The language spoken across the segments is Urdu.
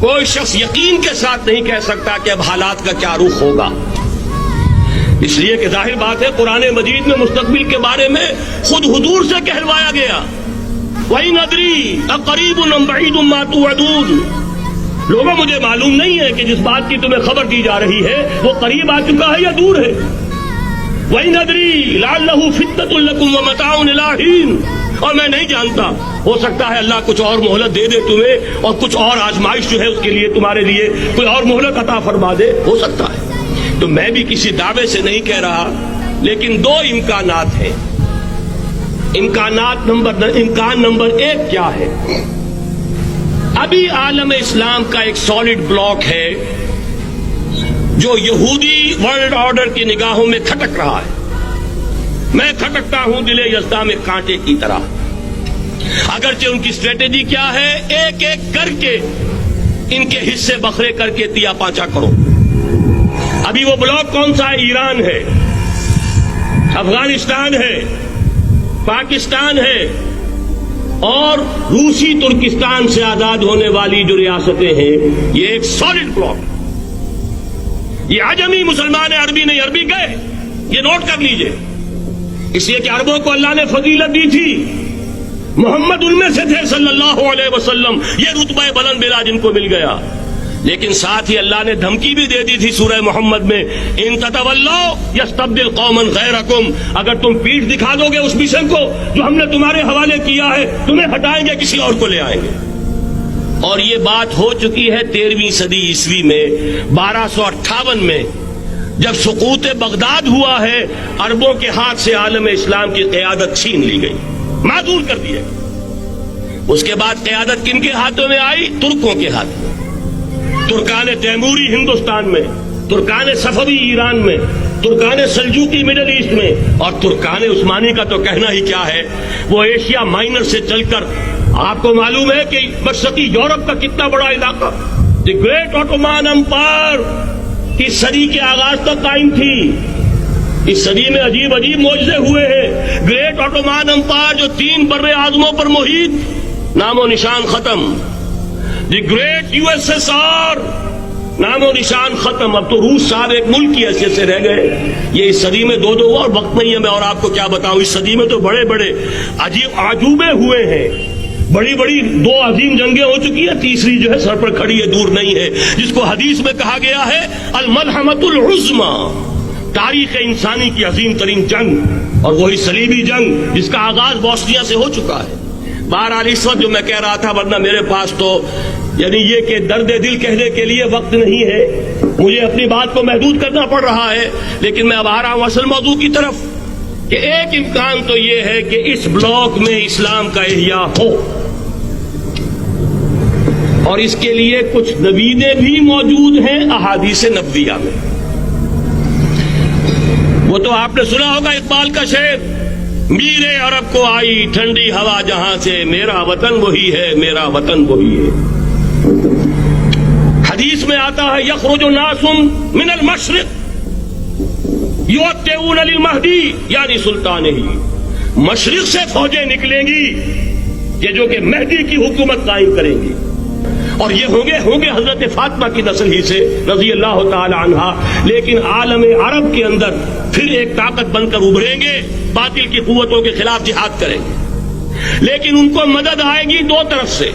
کوئی شخص یقین کے ساتھ نہیں کہہ سکتا کہ اب حالات کا کیا رخ ہوگا، اس لیے کہ ظاہر بات ہے قرآن مجید میں مستقبل کے بارے میں خود حضور سے کہلوایا گیا، وَإِنْ أَدْرِي أَقَرِيبٌ أَمْ بَعِيدٌ مَا تُوعَدُونَ۔ لوگوں مجھے معلوم نہیں ہے کہ جس بات کی تمہیں خبر دی جا رہی ہے وہ قریب آ چکا ہے یا دور ہے۔ وَإِنْ أَدْرِي لَعَلَّهُ فِتْنَةٌ لَكُمْ وَمَتَاعٌ إِلَىٰ حِينٍ۔ اور میں نہیں جانتا، ہو سکتا ہے اللہ کچھ اور مہلت دے دے تمہیں، اور کچھ اور آزمائش جو ہے اس کے لیے تمہارے لیے کوئی اور مہلت عطا فرما دے، ہو سکتا ہے۔ تو میں بھی کسی دعوے سے نہیں کہہ رہا، لیکن دو امکانات ہیں۔ امکان نمبر ایک کیا ہے؟ ابھی عالم اسلام کا ایک سالڈ بلاک ہے جو یہودی ورلڈ آرڈر کی نگاہوں میں کھٹک رہا ہے۔ میں کھٹکتا ہوں دل یزداں میں کانٹے کی طرح۔ اگرچہ ان کی اسٹریٹجی کیا ہے، ایک ایک کر کے ان کے حصے بکھرے کر کے دیا پانچا کرو۔ ابھی وہ بلاک کون سا ہے؟ ایران ہے، افغانستان ہے، پاکستان ہے، اور روسی ترکستان سے آزاد ہونے والی جو ریاستیں ہیں، یہ ایک سالڈ بلاک۔ یہ عجمی مسلمان عربی نہیں، عربی گئے، یہ نوٹ کر لیجئے، اس لیے کہ عربوں کو اللہ نے فضیلت دی تھی، محمد ان میں سے تھے صلی اللہ علیہ وسلم، یہ رتبہ بلند ملا جن کو مل گیا۔ لیکن ساتھ ہی اللہ نے دھمکی بھی دے دی تھی سورہ محمد میں، ان تتولوا یستبدل قوما غیرکم، اگر تم پیٹھ دکھا دو گے اس مشن کو جو ہم نے تمہارے حوالے کیا ہے، تمہیں ہٹائیں گے، کسی اور کو لے آئیں گے۔ اور یہ بات ہو چکی ہے 13ویں صدی عیسوی میں، 1258 میں جب سقوط بغداد ہوا ہے، عربوں کے ہاتھ سے عالم اسلام کی قیادت چھین لی گئی، معذور کر دیا۔ اس کے بعد قیادت کن کے ہاتھوں میں آئی؟ ترکوں کے ہاتھ میں۔ ترکان تیموری ہندوستان میں، ترکان صفوی ایران میں، ترکان سلجوقی مڈل ایسٹ میں، اور ترکان عثمانی کا تو کہنا ہی کیا ہے، وہ ایشیا مائنر سے چل کر آپ کو معلوم ہے کہ مشرقی یورپ کا کتنا بڑا علاقہ، دی گریٹ آٹومان امپائر کی صدی کے آغاز تک قائم تھی۔ اس صدی میں عجیب عجیب معجزے ہوئے ہیں۔ گریٹ آٹومان امپائر جو 3 بر اعظموں پر محیط، نام و نشان ختم۔ The great U S S R, نام و نشان ختم۔ اب تو روس صاحب ایک ملک کی حیثیت سے رہ گئے۔ یہ اس صدی میں دو ہوا، اور وقت نہیں ہے میں اور آپ کو کیا بتاؤں، اس صدی میں تو بڑے بڑے عجیب عجوبے ہوئے ہیں، بڑی بڑی 2 عظیم جنگیں ہو چکی ہیں، تیسری جو ہے سر پر کھڑی ہے، دور نہیں ہے، جس کو حدیث میں کہا گیا ہے الملحمۃ العظمی، تاریخ انسانی کی عظیم ترین جنگ، اور وہی صلیبی جنگ جس کا آغاز بوسنیا سے ہو چکا ہے۔ بہرحال اس وقت جو میں کہہ رہا تھا، ورنہ میرے پاس تو یعنی یہ کہ درد دل کہنے کے لیے وقت نہیں ہے، مجھے اپنی بات کو محدود کرنا پڑ رہا ہے، لیکن میں اب آ رہا ہوں اصل موضوع کی طرف، کہ ایک امکان تو یہ ہے کہ اس بلاک میں اسلام کا احیاء ہو، اور اس کے لیے کچھ نویدیں بھی موجود ہیں احادیث نبویہ میں۔ وہ تو آپ نے سنا ہوگا اقبال کا شعر، میرے عرب کو آئی ٹھنڈی ہوا جہاں سے، میرا وطن وہی ہے، میرا وطن وہی ہے۔ حدیث میں آتا ہے یخرج ناس من المشرق یؤتون للمہدی، یعنی سلطان ہی، مشرق سے فوجیں نکلیں گی یہ جو کہ مہدی کی حکومت قائم کریں گی، اور یہ ہوں گے حضرت فاطمہ کی نسل ہی سے رضی اللہ تعالی عنہا، لیکن عالم عرب کے اندر پھر ایک طاقت بن کر ابھریں گے، باطل کی قوتوں کے خلاف جہاد کریں گے، لیکن ان کو مدد آئے گی 2 طرف سے،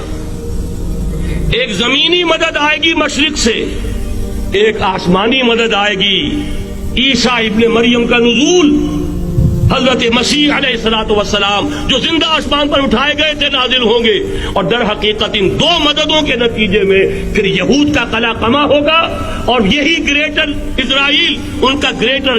ایک زمینی مدد آئے گی مشرق سے، ایک آسمانی مدد آئے گی، عیسیٰ ابن مریم کا نزول، حضرت مسیح علیہ الصلوۃ والسلام جو زندہ آسمان پر اٹھائے گئے تھے نازل ہوں گے، اور در حقیقت ان 2 مددوں کے نتیجے میں پھر یہود کا قلع قمع ہوگا، اور یہی گریٹر اسرائیل ان کا گریٹر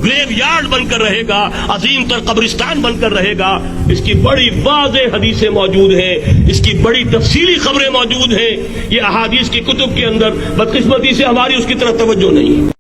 گریو یارڈ بن کر رہے گا، عظیم تر قبرستان بن کر رہے گا۔ اس کی بڑی واضح حدیثیں موجود ہیں، اس کی بڑی تفصیلی خبریں موجود ہیں، یہ احادیث کی کتب کے اندر، بدقسمتی سے ہماری اس کی طرف توجہ نہیں ہے۔